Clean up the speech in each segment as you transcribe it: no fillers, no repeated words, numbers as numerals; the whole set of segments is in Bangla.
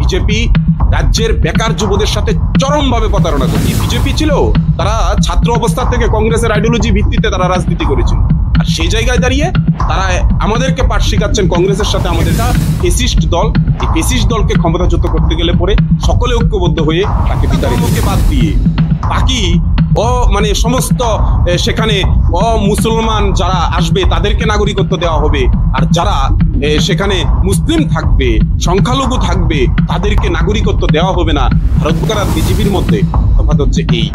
বিজেপি রাজ্যের বেকার যুবদের সাথে চরমভাবে প্রতারণা করছে। বিজেপি ছিল, তারা ছাত্র অবস্থা থেকে কংগ্রেসের আইডিওলজি ভিত্তিতে তারা রাজনীতি করেছিল, আর সেই জায়গায় দাঁড়িয়ে তারা আমাদেরকে পাঠ শিখাচ্ছেন কংগ্রেসের সাথে। আমাদের এটা ফেসিস্ট দল, এই ফেসিস্ট দলকে ক্ষমতাচ্যুত করতে গেলে পরে সকলে ঐক্যবদ্ধ হয়ে তাকে বিতাড়িতকে বাদ দিয়ে বাকি সমস্ত সেখানে মুসলমান যারা আসবে তাদেরকে নাগরিকত্ব দেওয়া হবে, আর যারা সেখানে মুসলিম থাকবে, সংখ্যালঘু থাকবে, তাদেরকে নাগরিকত্ব দেওয়া হবে না। ভারত সরকার আর বিজেপির মধ্যে তফাৎ হচ্ছে এই,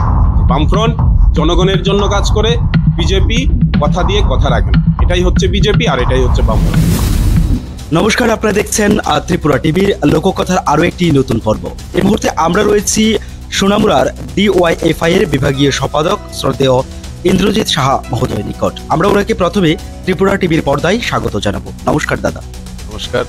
বামফ্রন্ট জনগণের জন্য কাজ করে, বিজেপি কথা দিয়ে কথা রাখে না। এটাই হচ্ছে বিজেপি আর এটাই হচ্ছে বামফ্রন্ট। নমস্কার, আপনারা দেখছেন ত্রিপুরা টিভির লোককথার আরো একটি নতুন পর্ব। এই মুহূর্তে আমরা রয়েছি সোনামুড়ার DYFI এর বিভাগীয় সম্পাদক শ্রদ্ধেয় ইন্দ্রজিৎ সাহা মহোদয়ের নিকট। আমরা ওনাকে প্রথমে ত্রিপুরা টিভির পর্দায় স্বাগত জানাবো। নমস্কার দাদা। নমস্কার।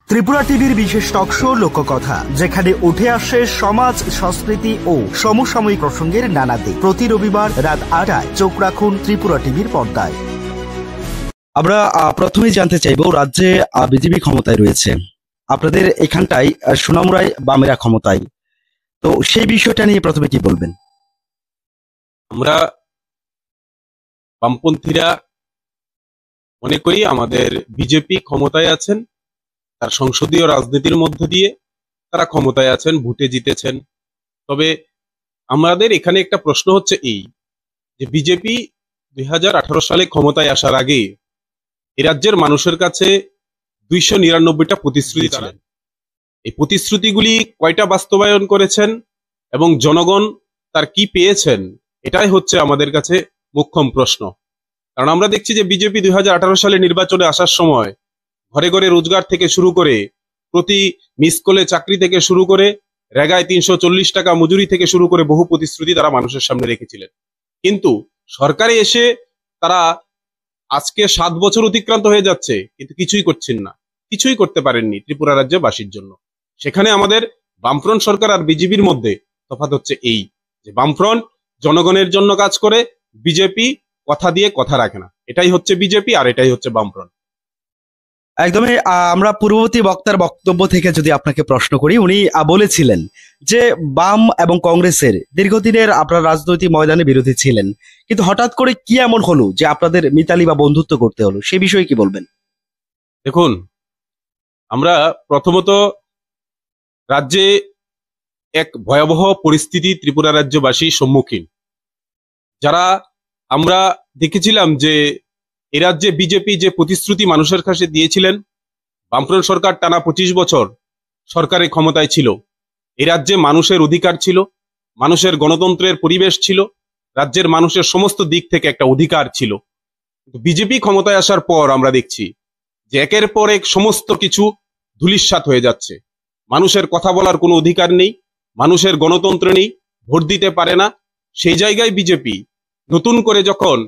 ত্রিপুরা টিভির বিশেষ টক শো লোককথা, যেখানে উঠে আসে সমাজ, সংস্কৃতি ও সমসাময়িক প্রসঙ্গের নানা দিক। প্রতি রবিবার রাত 8টায় চোখ রাখুন ত্রিপুরা টিভির পর্দায়। আমরা প্রথমেই জানতে চাইবো, রাজ্যে বিজেপি ক্ষমতায় রয়েছে, আপনাদের এখানটায় সোনামুড়ায় বামেরা ক্ষমতায়, তো সেই বিষয়টা নিয়ে প্রথমে কি বলবেন? আমরা বামপন্থীরা মনে করি আমাদের বিজেপি ক্ষমতায় আছেন, তার সংসদীয় রাজনীতির মধ্য দিয়ে তারা ক্ষমতায় আছেন, ভোটে জিতেছেন। তবে আমাদের এখানে একটা প্রশ্ন হচ্ছে এই, যে বিজেপি 2018 সালে ক্ষমতায় আসার আগে এই রাজ্যের মানুষের কাছে 299টা প্রতিশ্রুতি ছিলেন। এই প্রতিশ্রুতিগুলি কয়টা বাস্তবায়ন করেছেন এবং জনগণ তার কি পেয়েছেন, এটাই হচ্ছে আমাদের কাছে মুখ্যম প্রশ্ন। কারণ আমরা দেখছি যে বিজেপি 2018 সালে নির্বাচনে আসার সময় ঘরে ঘরে রোজগার থেকে শুরু করে, প্রতি মিস কলে চাকরি থেকে শুরু করে, রেগায় 340 টাকা মজুরি থেকে শুরু করে বহু প্রতিশ্রুতি তারা মানুষের সামনে রেখেছিলেন। কিন্তু সরকারে এসে তারা আজকে 7 বছর অতিক্রান্ত হয়ে যাচ্ছে, কিন্তু কিছুই করছেন না, কিছুই করতে পারেননি ত্রিপুরা রাজ্যবাসীর জন্য। সেখানে আমাদের বামফ্রন্ট সরকার আর বিজেপির মধ্যে তফাৎ হচ্ছে এই, যে বামফ্রন্ট জনগণের জন্য কাজ করে, বিজেপি কথা দিয়ে কথা রাখে না। এটাই হচ্ছে বিজেপি আর এটাই হচ্ছে বামফ্রন্ট। একদমই। আমরা পূর্ববর্তী বক্তার বক্তব্য থেকে যদি আপনাকে প্রশ্ন করি, উনি বলেছিলেন যে বাম এবং কংগ্রেসের দীর্ঘদিনের আপনার রাজনৈতিক ময়দানে বিরোধী ছিলেন, কিন্তু হঠাৎ করে কি এমন হলো যে আপনাদের মিতালি বা বন্ধুত্ব করতে হলো, সে বিষয়ে কি বলবেন? দেখুন, আমরা প্রথমত রাজ্যে এক ভয়াবহ পরিস্থিতি ত্রিপুরা রাজ্যবাসী সম্মুখীন, যারা আমরা দেখেছিলাম যে এ রাজ্যে বিজেপি যে প্রতিশ্রুতি মানুষের কাছে দিয়েছিলেন, বামফ্রন্ট সরকার টানা 25 বছর সরকারের ক্ষমতায় ছিল, এ রাজ্যে মানুষের অধিকার ছিল, মানুষের গণতন্ত্রের পরিবেশ ছিল, রাজ্যের মানুষের সমস্ত দিক থেকে একটা অধিকার ছিল। বিজেপি ক্ষমতায় আসার পর আমরা দেখছি যে একের পর এক সমস্ত কিছু ধূলিসাৎ হয়ে যাচ্ছে। মানুষের কথা বলার কোনো অধিকার নেই, মানুষের গণতন্ত্র নেই, ভোট দিতে পারে না। সেই জায়গায় বিজেপি নতুন করে যখন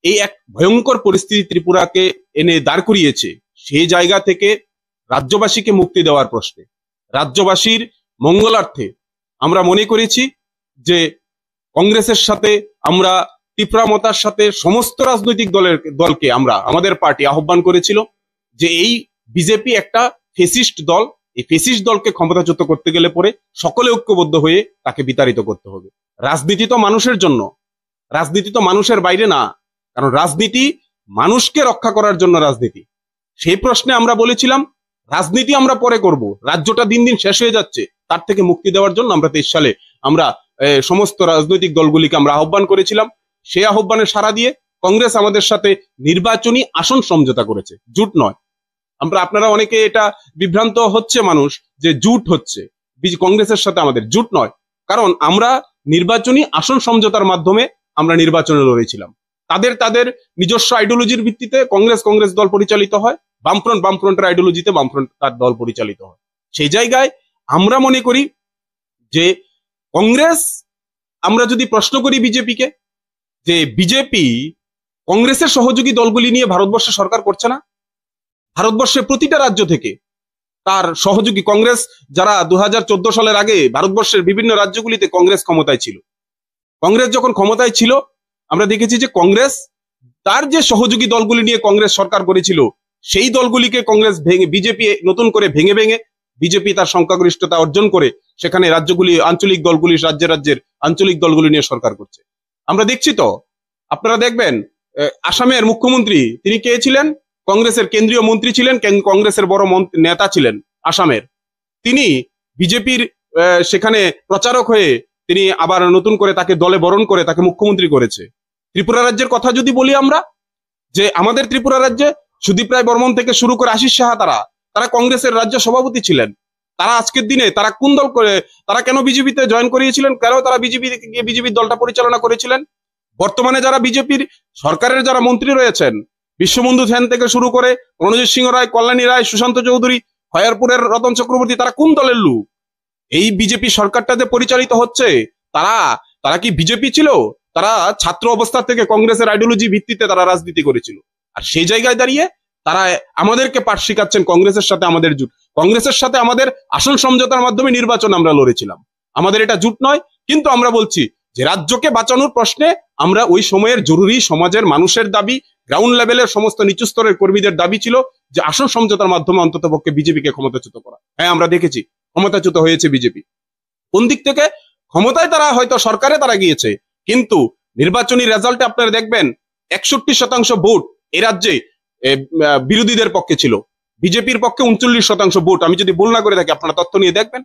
এই এক ভয়ঙ্কর পরিস্থিতি ত্রিপুরাকে এনে দাঁড় করিয়েছে, সেই জায়গা থেকে রাজ্যবাসীকে মুক্তি দেওয়ার প্রশ্নে, রাজ্যবাসীর মঙ্গলার্থে আমরা মনে করেছি যে কংগ্রেসের সাথে, আমরা তীব্রমতার সাথে সমস্ত রাজনৈতিক দলকে আমাদের পার্টি আহ্বান করেছিল যে এই বিজেপি একটা ফেসিস্ট দল, এই ফেসিস্ট দলকে ক্ষমতাচ্যুত করতে গেলে পরে সকলে ঐক্যবদ্ধ হয়ে তাকে বিতাড়িত করতে হবে। রাজনীতি তো মানুষের জন্য, রাজনীতি তো মানুষের বাইরে না, কারণ রাজনীতি মানুষকে রক্ষা করার জন্য রাজনীতি। সেই প্রশ্নে আমরা বলেছিলাম রাজনীতি আমরা পরে করব, রাজ্যটা দিন দিন শেষ হয়ে যাচ্ছে, তার থেকে মুক্তি দেওয়ার জন্য আমরা 23 সালে আমরা সমস্ত রাজনৈতিক দলগুলিকে আমরা আহ্বান করেছিলাম। সেই আহ্বানে সাড়া দিয়ে কংগ্রেস আমাদের সাথে নির্বাচনী আসন সমঝোতা করেছে, জুট নয়। আপনারা অনেকে এটা বিভ্রান্ত হচ্ছে মানুষ যে জুট হচ্ছে, কংগ্রেসের সাথে আমাদের জুট নয়, কারণ আমরা নির্বাচনী আসন সমঝোতার মাধ্যমে আমরা নির্বাচনে লড়েছিলাম। তাদের নিজস্ব আইডিওলজির ভিত্তিতে কংগ্রেস দল পরিচালিত হয়, বামফ্রন্টের আইডিওলজিতে বামফ্রন্ট তার দল পরিচালিত হয়। সেই জায়গায় আমরা মনে করি যে কংগ্রেস, আমরা যদি প্রশ্ন করি বিজেপিকে যে বিজেপি কংগ্রেসের সহযোগী দলগুলি নিয়ে ভারতবর্ষে সরকার করছে না, ভারতবর্ষের প্রতিটা রাজ্য থেকে তার সহযোগী কংগ্রেস, যারা 2014 সালের আগে ভারতবর্ষের বিভিন্ন রাজ্যগুলিতে কংগ্রেস ক্ষমতায় ছিল, কংগ্রেস যখন ক্ষমতায় ছিল আমরা দেখেছি যে কংগ্রেস তার যে সহযোগী দলগুলি নিয়ে কংগ্রেস সরকার করেছিল, সেই দলগুলিকে কংগ্রেস বিজেপি নতুন করে ভেঙে বিজেপি তার সংখ্যাগরিষ্ঠতা অর্জন করে সেখানে রাজ্যগুলি আঞ্চলিক দলগুলি রাজ্যের আঞ্চলিক দলগুলি নিয়ে সরকার করছে। আমরা দেখছি তো, আপনারা দেখবেন আসামের মুখ্যমন্ত্রী তিনি কে ছিলেন? কংগ্রেসের কেন্দ্রীয় মন্ত্রী ছিলেন, কংগ্রেসের বড় নেতা ছিলেন আসামের। তিনি বিজেপির সেখানে প্রচারক হয়ে তিনি আবার নতুন করে তাকে দলে বরণ করে তাকে মুখ্যমন্ত্রী করেছে। ত্রিপুরা রাজ্যের কথা যদি বলি আমরা, যে আমাদের ত্রিপুরা রাজ্যে সুদীপ রায় বর্মন থেকে শুরু করে আশিস সাহা তারা কংগ্রেসের রাজ্য সভাপতি ছিলেন। তারা আজকের দিনে তারা কোন দল করে, তারা কেন বিজেপিতে জয়েন করিয়েছিলেন, কেন তারা বিজেপির দলটা পরিচালনা করেছিলেন? বর্তমানে যারা বিজেপির সরকারের যারা মন্ত্রী রয়েছেন, বিশ্ববন্ধু সেন থেকে শুরু করে রণজিৎ সিংহ রায়, কল্যাণী রায়, সুশান্ত চৌধুরী, খয়ারপুরের রতন চক্রবর্তী, তারা কোন দলের লোক? এই বিজেপি সরকারটাতে পরিচালিত হচ্ছে, তারা কি বিজেপি ছিল? তারা ছাত্র অবস্থা থেকে কংগ্রেসের আইডিওলজি ভিত্তিতে তারা রাজনীতি করেছিল। আর সেই জায়গায় দাঁড়িয়ে তারা আমাদেরকে পাঠ শিখাচ্ছেন কংগ্রেসের সাথে আমাদের জুট। কংগ্রেসের সাথে আমাদের আসন সমঝোতার মাধ্যমে নির্বাচন আমরা লড়েছিলাম, আমাদের এটা জুট নয়। কিন্তু আমরা বলছি যে রাজ্যকে বাঁচানোর প্রশ্নে আমরা ওই সময়ের জরুরি সমাজের মানুষের দাবি, গ্রাউন্ড লেভেলের সমস্ত নিচু স্তরের কর্মীদের দাবি ছিল যে আসন সমঝোতার মাধ্যমে অন্তত পক্ষে বিজেপিকে ক্ষমতাচ্যুত করা। হ্যাঁ, আমরা দেখেছি ক্ষমতাচ্যুত হয়েছে বিজেপি। কোন দিক থেকে? ক্ষমতায় তারা হয়তো সরকারে তারা গিয়েছে, কিন্তু নির্বাচনী রেজাল্টে আপনারা দেখবেন 61% ভোট এই রাজ্যে বিরোধীদের পক্ষে ছিল, বিজেপির পক্ষে 39% ভোট। আমি যদি ভুল না করে থাকি, আপনারা তথ্য নিয়ে দেখবেন।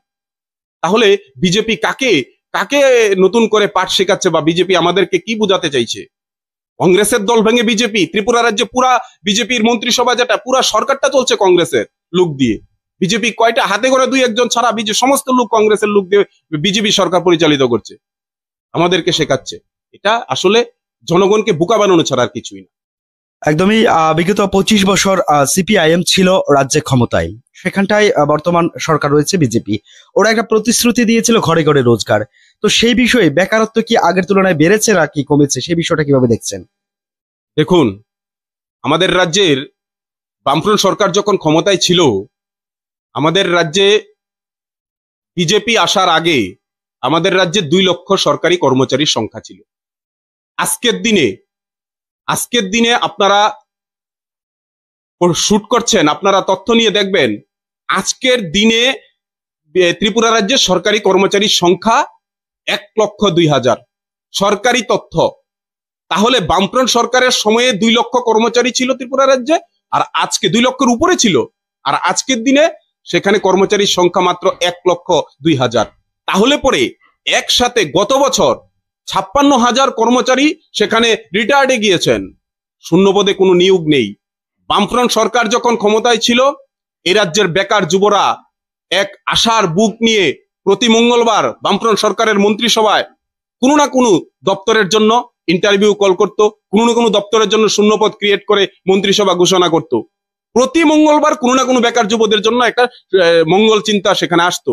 তাহলে বিজেপি কাকে কাকে নতুন করে পাঠ শেখাচ্ছে বা বিজেপি আমাদেরকে কি বোঝাতে চাইছে? কংগ্রেসের দল ভেঙে বিজেপি, ত্রিপুরা রাজ্যে পুরা বিজেপির মন্ত্রিসভা যেটা পুরা সরকারটা চলছে কংগ্রেসের লোক দিয়ে। বিজেপি কয়টা হাতে করে 2-1 ছাড়া সমস্ত লোক কংগ্রেসের লোক দিয়ে বিজেপি সরকার পরিচালিত করছে, আমাদেরকে শেখাচ্ছে। এটা আসলে জনগণকে বোকা বানানো ছাড়া আর কিছুই না। একদমই। বিগত 25 বছর সিপিআইএম ছিল রাজ্যে ক্ষমতায়, সেখানটায় বর্তমান সরকার রয়েছে বিজেপি। ওরা একটা প্রতিশ্রুতি দিয়েছিল ঘরে ঘরে রোজগার। তো সেই বিষয়ে বেকারত্ব কি আগের তুলনায় বেড়েছে নাকি কমেছে, সেই বিষয়টা কিভাবে দেখছেন? দেখুন, আমাদের রাজ্যের বামফ্রন্ট সরকার যখন ক্ষমতায় ছিল, আমাদের রাজ্যে বিজেপি আসার আগে আমাদের রাজ্যে 2 লক্ষ সরকারি কর্মচারীর সংখ্যা ছিল। আজকের দিনে আপনারা শুট করছেন, আপনারা তথ্য নিয়ে দেখবেন, আজকের দিনে ত্রিপুরা রাজ্যে সরকারি কর্মচারীর সংখ্যা 1,02,000 সরকারি তথ্য। তাহলে বামফ্রন্ট সরকারের সময়ে 2 লক্ষ কর্মচারী ছিল ত্রিপুরা রাজ্যে, আর আজকে 2 লক্ষের উপরে ছিল, আর আজকের দিনে সেখানে কর্মচারীর সংখ্যা মাত্র 1,02,000। তাহলে পরে একসাথে গত বছর 56,000 কর্মচারী সেখানে রিটায়ার্ডে গিয়েছেন, শূন্যপদে কোনো নিয়োগ নেই। বামফ্রন্ট সরকার যখন ক্ষমতায় ছিল, এই রাজ্যের বেকার যুবরা এক আশার বুক নিয়ে প্রতি মঙ্গলবার বামফ্রন্ট সরকারের মন্ত্রিসভায় কোনো না কোনো দপ্তরের জন্য ইন্টারভিউ কল করত, কোনো না কোনো দপ্তরের জন্য শূন্যপদ ক্রিয়েট করে মন্ত্রিসভা ঘোষণা করত। প্রতি মঙ্গলবার কোনো না কোনো বেকার যুবদের জন্য একটা মঙ্গল চিন্তা সেখানে আসতো।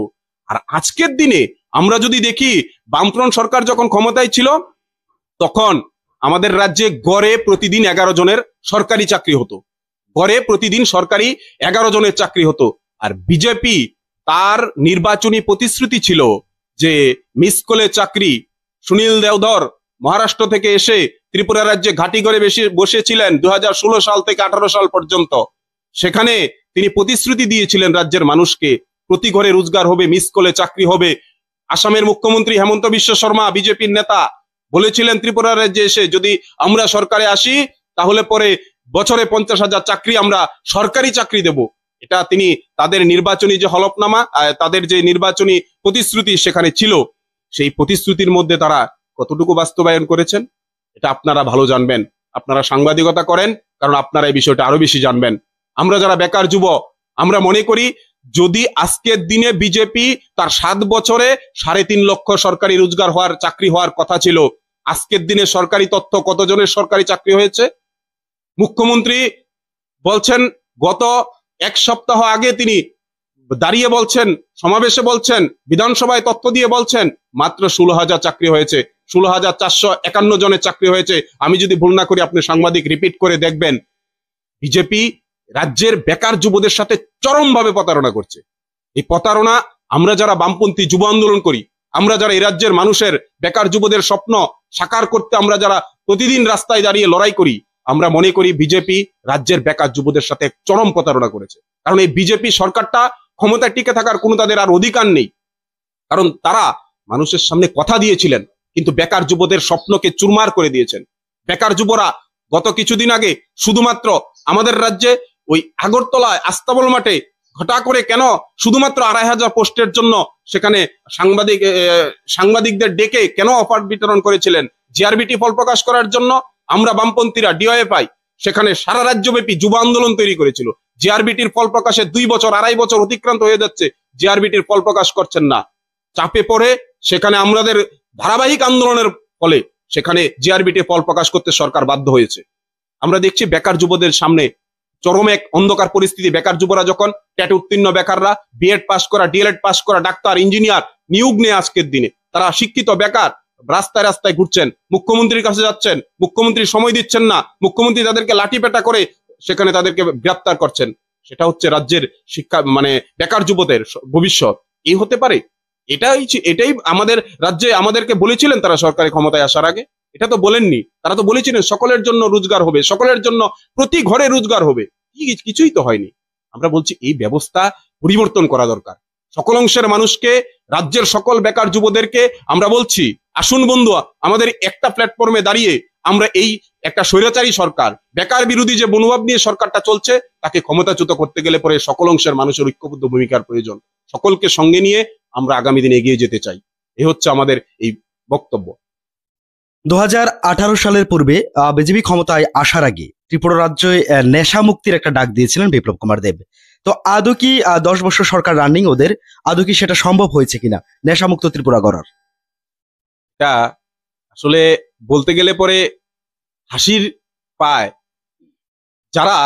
আর আজকের দিনে আমরা যদি দেখি, বামফ্রন্ট সরকার যখন ক্ষমতায় ছিল তখন আমাদের রাজ্যে গড়ে প্রতিদিন 11 জনের সরকারি চাকরি হতো, গড়ে প্রতিদিন সরকারি 11 জনের চাকরি হতো। আর বিজেপি তার নির্বাচনী প্রতিশ্রুতি ছিল যে মিস কলে চাকরি। সুনীল দেওধর মহারাষ্ট্র থেকে এসে ত্রিপুরা রাজ্যে ঘাঁটি করে বসেছিলেন 2016 সাল থেকে 18 সাল পর্যন্ত। সেখানে তিনি প্রতিশ্রুতি দিয়েছিলেন রাজ্যের মানুষকে, প্রতি ঘরে রোজগার হবে, মিস কলে চাকরি হবে। আসামের মুখ্যমন্ত্রী হেমন্ত বিশ্ব শর্মা বিজেপির নেতা বলেছিলেন ত্রিপুরা রাজ্যে এসে, যদি আমরা সরকারে আসি তাহলে পরে বছরে 50,000 চাকরি আমরা সরকারি চাকরি দেব। এটা তিনি তাদের নির্বাচনী যে হলফনামা, তাদের যে নির্বাচনী প্রতিশ্রুতি সেখানে ছিল, সেই প্রতিশ্রুতির মধ্যে তারা কতটুকু বাস্তবায়ন করেছেন এটা আপনারা ভালো জানবেন। আপনারা সাংবাদিকতা করেন, কারণ আপনারা এই বিষয়টা আরো বেশি জানবেন। আমরা যারা বেকার যুব, আমরা মনে করি যদি আজকের দিনে বিজেপি তার 7 বছরে 3.5 লক্ষ সরকারি রোজগার হওয়ার চাকরি হওয়ার কথা ছিল, আজকের দিনে সরকারি তথ্য কতজনের সরকারি চাকরি হয়েছে? মুখ্যমন্ত্রী বলছেন গত 1 সপ্তাহ আগে তিনি দাঁড়িয়ে বলছেন, সমাবেশে বলছেন, বিধানসভায় তথ্য দিয়ে বলছেন মাত্র 16,000 চাকরি হয়েছে, 16,451 জনের চাকরি হয়েছে। আমি যদি ভুল না করি, আপনি সাংবাদিক রিপিট করে দেখবেন। বিজেপি রাজ্যের বেকার যুবদের সাথে চরমভাবে প্রতারণা করছে। এই প্রতারণা আমরা যারা বামপন্থী যুব আন্দোলন করি, আমরা যারা এই রাজ্যের মানুষের বেকার যুবদের স্বপ্ন সাকার করতে আমরা যারা প্রতিদিন রাস্তায় দাঁড়িয়ে লড়াই করি, আমরা মনে করি বিজেপি রাজ্যের বেকার যুবদের সাথে চরম প্রতারণা করেছে। কারণ এই বিজেপি সরকারটা ক্ষমতায় টিকে থাকার কোনো তাদের আর অধিকার নেই, কারণ তারা মানুষের সামনে কথা দিয়েছিলেন কিন্তু বেকার যুবদের স্বপ্নকে চুরমার করে দিয়েছেন। বেকার যুবরা গত কিছুদিন আগে শুধুমাত্র আমাদের রাজ্যে ওই আগরতলায় আস্তাবল মাঠে ঘটা করে কেন শুধুমাত্র 2500 পোস্টের জন্য সেখানে সাংবাদিকদের ডেকে কেন অফার বিতরণ করেছিলেন? জিআরবিটি ফল প্রকাশ করার জন্য আমরা বামপন্থীরা ডিওএফআই সেখানে সারা রাজ্যব্যাপী যুব আন্দোলন তৈরি করেছিল। জিআরবিটির ফল প্রকাশে 2 বছর 2.5 বছর অতিক্রান্ত হয়ে যাচ্ছে, জিআরবিটির ফল প্রকাশ করছেন না। চাপে পড়ে সেখানে আমাদের ধারাবাহিক আন্দোলনের ফলে সেখানে জিআরবিটি ফল প্রকাশ করতে সরকার বাধ্য হয়েছে। আমরা দেখছি বেকার যুবদের সামনে চরম এক অন্ধকার পরিস্থিতি। বেকার যুবরা যখন ট্যাট উত্তীর্ণ বেকাররা, বিএড পাস করা, ডিএলএড পাস করা, ডাক্তার, ইঞ্জিনিয়ার নিয়োগ নেই আজকের দিনে, তারা শিক্ষিত বেকার রাস্তায় রাস্তায় ঘুরছেন, মুখ্যমন্ত্রীর কাছে যাচ্ছেন, মুখ্যমন্ত্রী সময় দিচ্ছেন না, মুখ্যমন্ত্রী তাদেরকে লাঠিপেটা করে সেখানে তাদেরকে গ্রেপ্তার করছেন। সেটা হচ্ছে রাজ্যের শিক্ষা মানে বেকার যুবদের ভবিষ্যৎ। এই হতে পারে? এটাই আমাদের রাজ্যে আমাদেরকে বলেছিলেন তারা সরকারি ক্ষমতায় আসার আগে? এটা তো বলেননি। তারা তো বলেছিলেন সকলের জন্য রোজগার হবে, সকলের জন্য প্রতি ঘরে রোজগার হবে। কিছুই তো হয়নি। আমরা বলছি এই ব্যবস্থা পরিবর্তন করা দরকার। সকল অংশের মানুষকে, রাজ্যের সকল বেকার যুবদেরকে আমরা বলছি, আসুন বন্ধু, আমাদের একটা প্ল্যাটফর্মে দাঁড়িয়ে আমরা এই একটা স্বৈরাচারী সরকার, বেকার বিরোধী যে মনোভাব নিয়ে সরকারটা চলছে, তাকে ক্ষমতাচ্যুত করতে গেলে পরে সকল অংশের মানুষের ঐক্যবদ্ধ ভূমিকার প্রয়োজন। সকলকে সঙ্গে নিয়ে আমরা আগামী দিনে এগিয়ে যেতে চাই। এই হচ্ছে আমাদের এই বক্তব্য। 2018 সালের পূর্বে বিজেপি ক্ষমতায় আসার আগে ত্রিপুরা রাজ্যে নেশা মুক্তির একটা ডাক দিয়েছিলেন বিপ্লব কুমার দেব। তো আদৌ কি 10 বছর সরকার রানিং, ওদের আদৌ কি সেটা সম্ভব হয়েছে কিনা নেশামুক্ত ত্রিপুরা গড়ার? এটা আসলে বলতে গেলে পরে হাসির পায়। যারা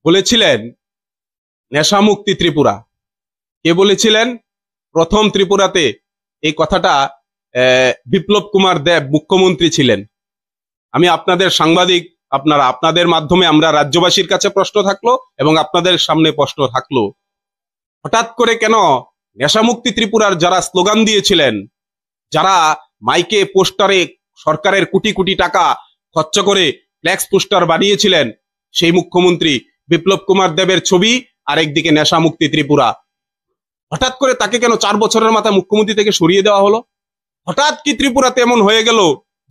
বলেছিলেন নেশামুক্তি ত্রিপুরা, কে বলেছিলেন? প্রথম ত্রিপুরাতে এই কথাটা বিপ্লব কুমার দেব মুখ্যমন্ত্রী ছিলেন। আমি আপনাদের সাংবাদিক, আপনাদের মাধ্যমে আমরা রাজ্যবাসীর কাছে প্রশ্ন থাকলো এবং আপনাদের সামনে প্রশ্ন থাকলো, হঠাৎ করে কেন নেশামুক্তি ত্রিপুরার যারা স্লোগান দিয়েছিলেন, যারা মাইকে পোস্টারে সরকারের কোটি কোটি টাকা খরচ করে ফ্ল্যাক্স পোস্টার বানিয়েছিলেন, সেই মুখ্যমন্ত্রী বিপ্লব কুমার দেবের ছবি আর একদিকে নেশামুক্তি ত্রিপুরা, হঠাৎ করে তাকে কেন 4 বছরের মাথায় মুখ্যমন্ত্রী থেকে সরিয়ে দেওয়া হলো? হঠাৎ কি ত্রিপুরাতে এমন হয়ে গেল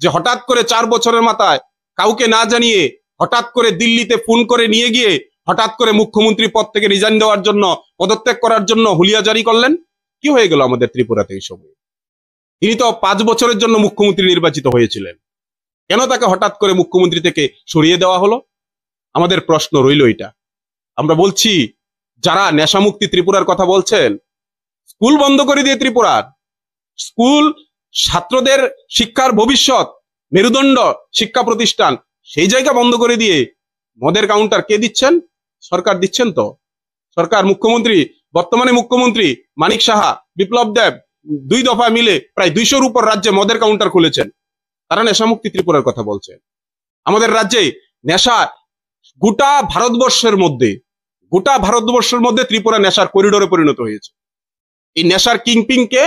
যে হঠাৎ করে 4 বছরের মাথায় কাউকে না জানিয়ে হঠাৎ করে দিল্লিতে ফোন করে নিয়ে গিয়ে হঠাৎ করে মুখ্যমন্ত্রী পদ থেকে রিজাইন দেওয়ার জন্য, পদত্যাগ করার জন্য হুলিয়া জারি করলেন? কি হয়ে গেল আমাদের ত্রিপুরাতে এই সময়? তিনি তো 5 বছরের জন্য মুখ্যমন্ত্রী নির্বাচিত হয়েছিলেন, কেন তাকে হঠাৎ করে মুখ্যমন্ত্রী থেকে সরিয়ে দেওয়া হলো? আমাদের প্রশ্ন রইল এটা। আমরা বলছি, যারা নেশামুক্তি ত্রিপুরার কথা বলছেন, স্কুল বন্ধ করে দিয়ে ত্রিপুরার স্কুল, ছাত্রদের শিক্ষার ভবিষ্যৎ, মেরুদণ্ড শিক্ষা প্রতিষ্ঠান, সেই জায়গা বন্ধ করে দিয়ে মদের কাউন্টার কে দিচ্ছেন? সরকার দিচ্ছেন তো। সরকার, মুখ্যমন্ত্রী, বর্তমানে মুখ্যমন্ত্রী মানিক সাহা, বিপ্লব দেব 2 দফা মিলে প্রায় 200-র উপর রাজ্যে মদের কাউন্টার খুলেছেন। তারা নেশামুক্তি ত্রিপুরার কথা বলছেন। আমাদের রাজ্যে নেশা গোটা ভারতবর্ষের মধ্যে ত্রিপুরা নেশার করিডোরে পরিণত হয়েছে। এই নেশার কিংপিং কে?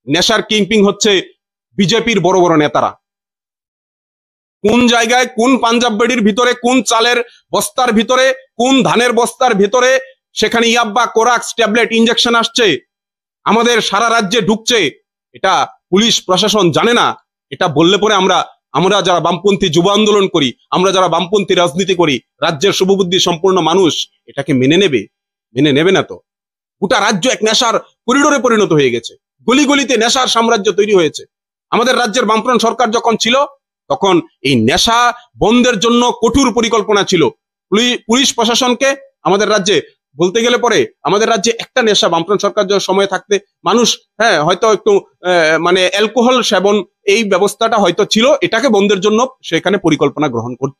নেশার কিংপিং হচ্ছে বিজেপির বড় বড় নেতারা। কোন জায়গায়, কোন পাঞ্জাব বেড়ির ভিতরে, কোন চালের বস্তার ভিতরে, কোন ধানের বস্তার ভিতরে সেখানে ইয়াব্বা, কোরাক্স, ট্যাবলেট, ইনজেকশন আসছে, আমাদের সারা রাজ্যে ঢুকছে, এটা পুলিশ প্রশাসন জানে না। এটা বললে পরে আমরা যারা বামপন্থী যুব আন্দোলন করি, আমরা যারা বামপন্থী রাজনীতি করি, রাজ্যের শুভবুদ্ধি সম্পূর্ণ মানুষ এটাকে মেনে নেবে না তো। গোটা রাজ্য এক নেশার করিডোরে পরিণত হয়ে গেছে। গলি গলিতে নেশার সাম্রাজ্য তৈরি হয়েছে। আমাদের রাজ্যের বামফ্রন্ট সরকার যখন ছিল, তখন এই নেশা বন্ধের জন্য কঠোর পরিকল্পনা ছিল। পুলিশ প্রশাসনকে আমাদের রাজ্যে বলতে গেলে পরে, আমাদের রাজ্যে একটা নেশা বামফ্রন্ট সরকার সময় থাকতে মানুষ হয়তো একটু মানে অ্যালকোহল সেবন, এই ব্যবস্থাটা হয়তো ছিল, এটাকে বন্ধের জন্য সেখানে পরিকল্পনা গ্রহণ করত।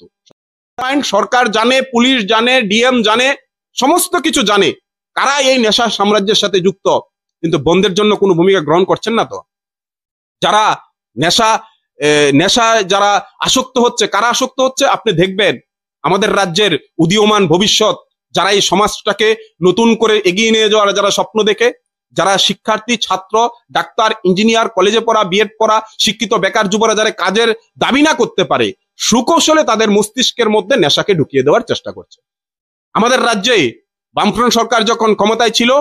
সরকার জানে, পুলিশ জানে, ডিএম জানে, সমস্ত কিছু জানে কারা এই নেশা সাম্রাজ্যের সাথে যুক্ত, কিন্তু বন্ধের জন্য কোনো ভূমিকা গ্রহণ করছেন না তো। যারা নেশায় যারা আসক্ত হচ্ছে, কারা আসক্ত হচ্ছে? আপনি দেখবেন আমাদের রাজ্যের উদীয়মান ভবিষ্যৎ, যারা এই সমাজটাকে নতুন করে এগিয়ে নিয়ে যাওয়ার যারা স্বপ্ন দেখে, যারা শিক্ষার্থী, ছাত্র, ডাক্তার, ইঞ্জিনিয়ার, কলেজে পড়া, বিএড পড়া শিক্ষিত বেকার যুবরা যারা কাজের দাবি না করতে পারে, সুকৌশলে তাদের মস্তিষ্কের মধ্যে নেশাকে ঢুকিয়ে দেওয়ার চেষ্টা করছে। আমাদের রাজ্যে বামফ্রন্ট সরকার যখন ক্ষমতায় ছিল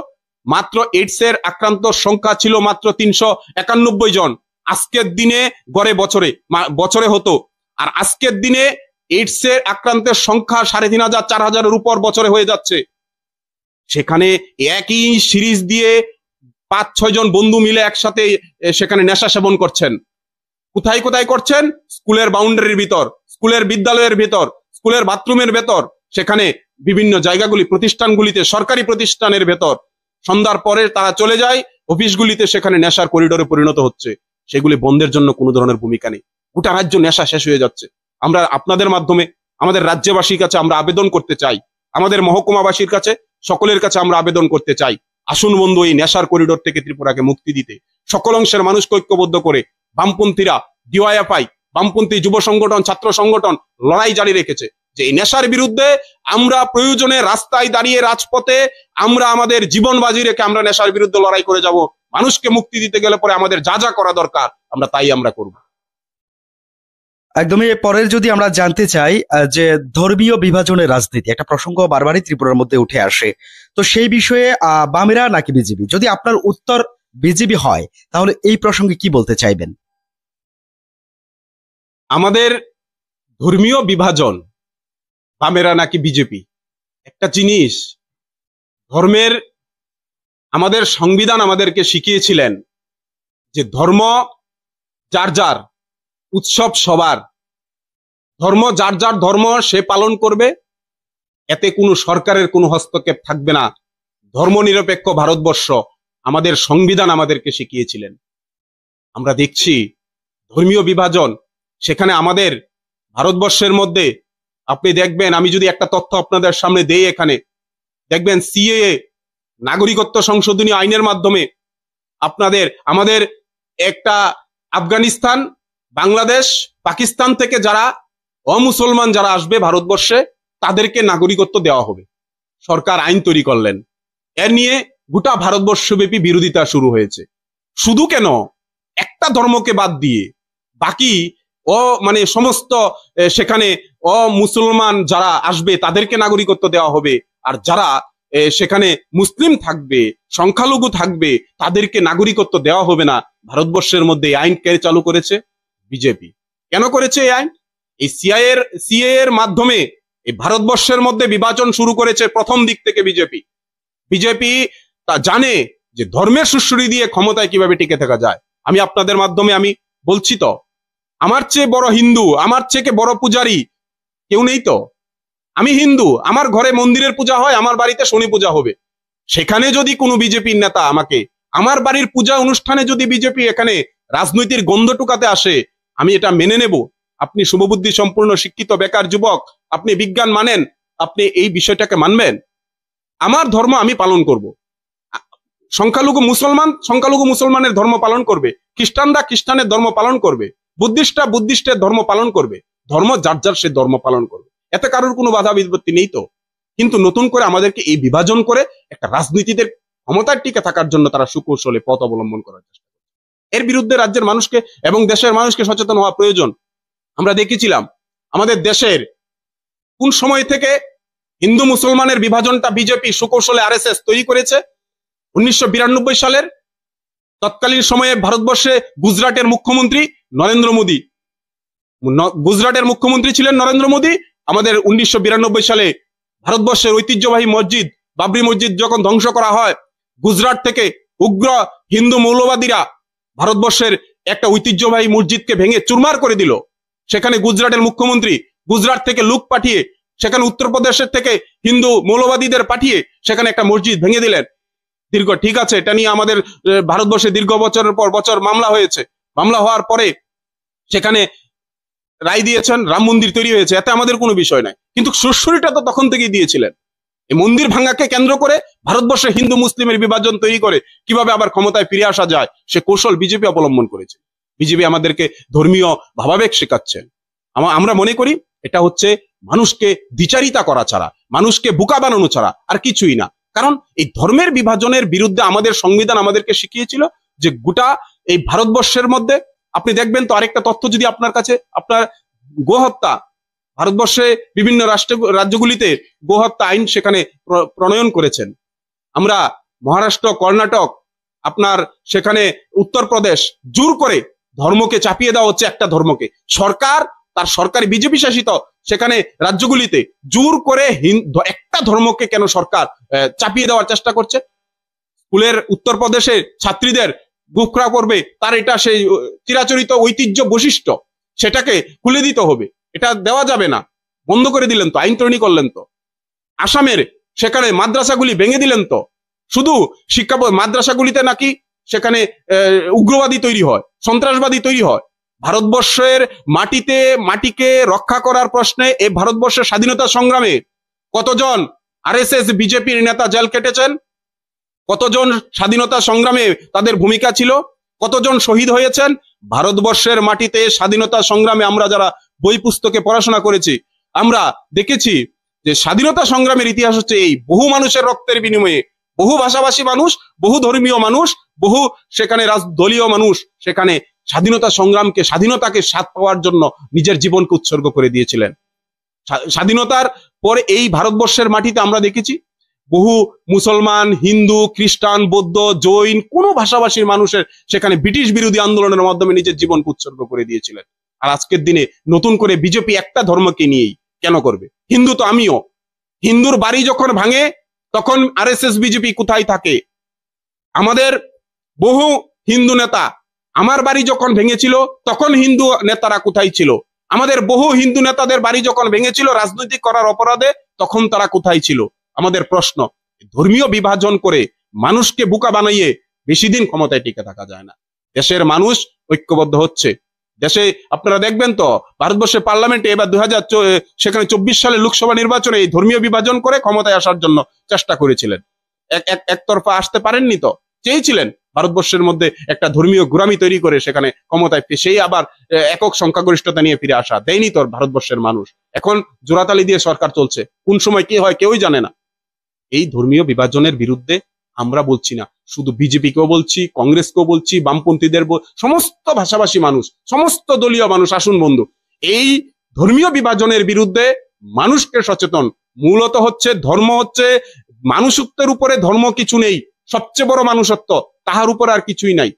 মাত্র এইডসের আক্রান্ত সংখ্যা ছিল মাত্র 391 জন। আজকের দিনে গড়ে বছরে হতো, আর আজকের দিনে এইডসের আক্রান্তের সংখ্যা 3500 4000-এর উপর বছরে হয়ে যাচ্ছে। সেখানে একই সিরিজ দিয়ে 5-6 জন বন্ধু মিলে একসাথে সেখানে নেশা সেবন করছেন। কোথায় কোথায় করছেন? স্কুলের বাউন্ডারির ভিতর, স্কুলের বিদ্যালয়ের ভিতর, স্কুলের বাথরুমের ভেতর, সেখানে বিভিন্ন জায়গাগুলি প্রতিষ্ঠানগুলিতে, সরকারি প্রতিষ্ঠানের ভেতর। সন্ধ্যার পরে তারা চলে যায় অফিসগুলিতে, সেখানে নেশার করিডোরে পরিণত হচ্ছে। সেগুলি বন্ধের জন্য কোনো ধরনের ভূমিকা নেই। গোটা রাজ্য নেশা শেষ হয়ে যাচ্ছে। আমরা আপনাদের মাধ্যমে আমাদের রাজ্যবাসীর কাছে আমরা আবেদন করতে চাই, আমাদের মহকুমাবাসীর কাছে, সকলের কাছে আমরা আবেদন করতে চাই, আসুন বন্ধু এই নেশার করিডোর থেকে ত্রিপুরাকে মুক্তি দিতে সকল অংশের মানুষকে ঐক্যবদ্ধ করে বামপন্থীরা, ডিওয়াইএফআই, বামপন্থী যুব সংগঠন, ছাত্র সংগঠন লড়াই জারি রেখেছে যে এই নেশার বিরুদ্ধে আমরা প্রয়োজনে রাস্তায় দাঁড়িয়ে রাজপথে আমরা আমাদের জীবন বাজি রেখে আমরা নেশার বিরুদ্ধে লড়াই করে যাব। মানুষকে মুক্তি দিতে গেলে পরে আমাদের যা যা করা দরকার আমরা তাই আমরা করব। একদমই। পরের যদি আমরা জানতে চাই যে ধর্মীয় বিভাজনের রাজনীতি একটা প্রসঙ্গ বারবারই ত্রিপুরার মধ্যে উঠে আসে, তো সেই বিষয়ে বামেরা নাকি বিজেপি? যদি আপনার উত্তর বিজেপি হয় তাহলে এই প্রসঙ্গে কি বলতে চাইবেন? আমাদের ধর্মীয় বিভাজন বামেরা নাকি বিজেপি, একটা জিনিস ধর্মের, আমাদের সংবিধান আমাদেরকে শিখিয়েছিলেন যে ধর্ম যার যার, উৎসব সবার, ধর্ম যার যার ধর্ম সে পালন করবে, এতে কোনো সরকারের কোনো হস্তক্ষেপ থাকবে না। ধর্মনিরপেক্ষ ভারতবর্ষ আমাদের সংবিধান আমাদেরকে শিখিয়েছিলেন। আমরা দেখছি ধর্মীয় বিভাজন, সেখানে আমাদের ভারতবর্ষের মধ্যে আপনি দেখবেন, আমি যদি একটা তথ্য আপনাদের সামনে দেই, এখানে দেখবেন সিএএ নাগরিকত্ব সংশোধনী আইনের মাধ্যমে আমাদের একটা আফগানিস্তান, বাংলাদেশ, পাকিস্তান থেকে যারা অমুসলমান যারা আসবে ভারতবর্ষে তাদেরকে নাগরিকত্ব দেওয়া হবে। সরকার আইন তৈরি করলেন, এর নিয়ে গোটা ভারতবর্ষব্যাপী বিরোধিতা শুরু হয়েছে। শুধু কেন একটা ধর্মকে বাদ দিয়ে বাকি সমস্ত সেখানে মুসলমান যারা আসবে তাদেরকে নাগরিকত্ব দেওয়া হবে, আর যারা সেখানে মুসলিম থাকবে, সংখ্যালঘু থাকবে, তাদেরকে নাগরিকত্ব দেওয়া হবে না। ভারতবর্ষের মধ্যে এই আইন কে চালু করেছে? বিজেপি। কেন করেছে এই আইন? এই সিএএ এর মাধ্যমে এই ভারতবর্ষের মধ্যে বিভাজন শুরু করেছে প্রথম দিক থেকে বিজেপি তা জানে যে ধর্মের সুশ্রী দিয়ে ক্ষমতায় কিভাবে টিকে থাকা যায়। আমি আপনাদের মাধ্যমে আমি বলছি, তো আমার চেয়ে বড় হিন্দু, আমার চেয়ে বড় পূজারী কেউ নেই। তো আমি হিন্দু, আমার ঘরে মন্দিরের পূজা হয়, আমার বাড়িতে শনি পূজা হবে, সেখানে যদি কোনো বিজেপির নেতা আমাকে আমার বাড়ির পূজা অনুষ্ঠানে যদি বিজেপি এখানে রাজনৈতিক গন্ধ টুকাতে আসে, আমি এটা মেনে নেব? আপনি শুভবুদ্ধি সম্পূর্ণ শিক্ষিত বেকার যুবক, আপনি বিজ্ঞান মানেন, আপনি এই বিষয়টাকে মানবেন? আমার ধর্ম আমি পালন করব, সংখ্যালঘু মুসলমানের ধর্ম পালন করবে, খ্রিস্টানরা খ্রিস্টানের ধর্ম পালন করবে, বুদ্ধিস্টরা বুদ্ধিস্টের ধর্ম পালন করবে, ধর্ম যার যার সে ধর্ম পালন করবে, এতে কারোর কোনো বাধা বিপত্তি নেই। তো কিন্তু নতুন করে আমাদেরকে এই বিভাজন করে একটা রাজনীতিদের ক্ষমতার টিকে থাকার জন্য তারা সুকৌশলে পথ অবলম্বন করার চেষ্টা করে। এর বিরুদ্ধে রাজ্যের মানুষকে এবং দেশের মানুষকে সচেতন হওয়া প্রয়োজন। আমরা দেখেছিলাম আমাদের দেশের কোন সময় থেকে হিন্দু মুসলমানের বিভাজনটা বিজেপি সুকৌশলে আরএসএস তৈরি করেছে। 1992 সালের তৎকালীন সময়ে ভারতবর্ষে গুজরাটের মুখ্যমন্ত্রী ছিলেন নরেন্দ্র মোদী। আমাদের 1992 সালে ভারতবর্ষের ঐতিহ্যবাহী মসজিদ বাবরি মসজিদ যখন ধ্বংস করা হয়, গুজরাট থেকে উগ্র হিন্দু মৌলবাদীরা ভারতবর্ষের একটা ঐতিহ্যবাহী মসজিদকে ভেঙে চুরমার করে দিল। সেখানে গুজরাটের মুখ্যমন্ত্রী গুজরাট থেকে লোক পাঠিয়ে, সেখানে উত্তরপ্রদেশের থেকে হিন্দু মৌলবাদীদের পাঠিয়ে সেখানে একটা মসজিদ ভেঙে দিলেন। ঠিক আছে, এটা নিয়ে আমাদের ভারতবর্ষে দীর্ঘ বছরের পর বছর মামলা হয়েছে। মামলা হওয়ার পরে সেখানে রায় দিয়েছেন, রাম মন্দির তৈরি হয়েছে, এতে আমাদের কোনো বিষয় নাই। কিন্তু সুশ্রীটা তো তখন থেকেই দিয়েছিলেন। এই মন্দির ভাঙাকে কেন্দ্র করে ভারতবর্ষে হিন্দু মুসলিমের বিভাজন তৈরি করে কিভাবে আবার ক্ষমতায় ফিরে আসা যায় সে কৌশল বিজেপি অবলম্বন করেছে। বিজেপি আমাদেরকে ধর্মীয় ভাবাবেগ শেখাচ্ছেন। আমরা মনে করি এটা হচ্ছে মানুষকে দ্বিচারিতা করা ছাড়া, মানুষকে বোকা বানানো ছাড়া আর কিছুই না। কারণ এই ধর্মের বিভাজনের বিরুদ্ধে আমাদের সংবিধান আমাদেরকে শিখিয়েছিল যে গোটা এই ভারতবর্ষের মধ্যে আপনি দেখবেন তো, আরেকটা তথ্য যদি আপনার কাছে, আপনার গোহত্যা ভারতবর্ষে বিভিন্ন রাজ্যগুলিতে গোহত্যা আইন সেখানে প্রণয়ন করেছেন। আমরা মহারাষ্ট্র, কর্ণাটক, আপনার সেখানে উত্তরপ্রদেশ জোর করে ধর্মকে চাপিয়ে দেওয়া হচ্ছে, একটা ধর্মকে। সরকার তার সরকারি বিজেপি শাসিত সেখানে রাজ্যগুলিতে জোর করে একটা ধর্মকে কেন সরকার চাপিয়ে দেওয়ার চেষ্টা করছে? স্কুলের উত্তরপ্রদেশে ছাত্রীদের বুকরা করবে, তার এটা সেই চিরাচরিত ঐতিহ্য বৈশিষ্ট্য, সেটাকে খুলে দিতে হবে। এটা দেওয়া যাবে না, বন্ধ করে দিলেন তো, আইন তৈরি করলেন তো। আসামের সেখানে মাদ্রাসাগুলি ভেঙে দিলেন তো। শুধু শিক্ষা মাদ্রাসাগুলিতে নাকি সেখানে উগ্রবাদী তৈরি হয়, সন্ত্রাসবাদী তৈরি হয়। ভারতবর্ষের মাটিকে রক্ষা করার প্রশ্নে এই ভারতবর্ষের স্বাধীনতা সংগ্রামে কতজন আরএসএস বিজেপির নেতা জেল কেটেছেন, কতজন স্বাধীনতা সংগ্রামে তাদের ভূমিকা ছিল, কতজন শহীদ হয়েছেন। ভারতবর্ষের মাটিতে স্বাধীনতা সংগ্রামে আমরা যারা বই পুস্তকে পড়াশোনা করেছি, আমরা দেখেছি যে স্বাধীনতা সংগ্রামের ইতিহাস হচ্ছে এই বহু মানুষের রক্তের বিনিময়ে, বহু ভাষাভাষী মানুষ, বহু ধর্মীয় মানুষ, বহু সেখানে দলীয় মানুষ সেখানে স্বাধীনতাকে স্বাদ পাওয়ার জন্য নিজের জীবনকে উৎসর্গ করে দিয়েছিলেন। স্বাধীনতার পরে এই ভারতবর্ষের মাটিতে আমরা দেখেছি বহু মুসলমান, হিন্দু, খ্রিস্টান, বৌদ্ধ, জৈন, কোন ভাষাভাষীর মানুষের সেখানে ব্রিটিশ বিরোধী আন্দোলনের মাধ্যমে নিজের জীবনকে উৎসর্গ করে দিয়েছিলেন। আর আজকের দিনে নতুন করে বিজেপি একটা ধর্মকে নিয়েই কেন করবে? হিন্দু তো আমিও। হিন্দুর বাড়ি যখন ভাঙে তখন আরএসএস বিজেপি কোথায় থাকে? আমাদের বহু হিন্দু নেতা, আমার বাড়ি যখন ভেঙেছিল তখন হিন্দু নেতারা কোথায় ছিল? আমাদের বহু হিন্দু নেতাদের বাড়ি যখন ভেঙেছিল রাজনৈতিক করার অপরাধে, তখন তারা কোথায় ছিল? আমাদের প্রশ্ন, ধর্মীয় বিভাজন করে মানুষকে বোকা বানাইয়ে বেশি দিন ক্ষমতায় টিকে থাকা যায় না। দেশের মানুষ ঐক্যবদ্ধ হচ্ছে। দেশে আপনারা দেখবেন তো ভারতবর্ষের পার্লামেন্টে এবার 2024 সালে লোকসভা নির্বাচনে এই ধর্মীয় বিভাজন করে ক্ষমতায় আসার জন্য চেষ্টা করেছিলেন। একতরফা আসতে পারেননি তো, চেয়েছিলেন ভারতবর্ষের মধ্যে একটা ধর্মীয় গোড়ামি তৈরি করে সেখানে ক্ষমতায় সেই আবার একক সংখ্যাগরিষ্ঠতা নিয়ে ফিরে আসা। দেয়নি তো ভারতবর্ষের মানুষ। এখন জোড়াতালি দিয়ে সরকার চলছে, কোন সময় কি হয় কেউই জানে না। এই ধর্মীয় বিভাজনের বিরুদ্ধে আমরা বলছি না, শুধু বিজেপিকেও বলছি, কংগ্রেসকেও বলছি, বামপন্থীদের, সমস্ত ভাষাভাষী মানুষ, সমস্ত দলীয় মানুষ, আসুন বন্ধু, এই ধর্মীয় বিভাজনের বিরুদ্ধে মানুষকে সচেতন। মূলত হচ্ছে ধর্ম হচ্ছে মানুষত্বের উপরে, ধর্ম কিছু নেই, সবচেয়ে বড় মানুষত্ব, তাহার উপর আর কিছুই নাই।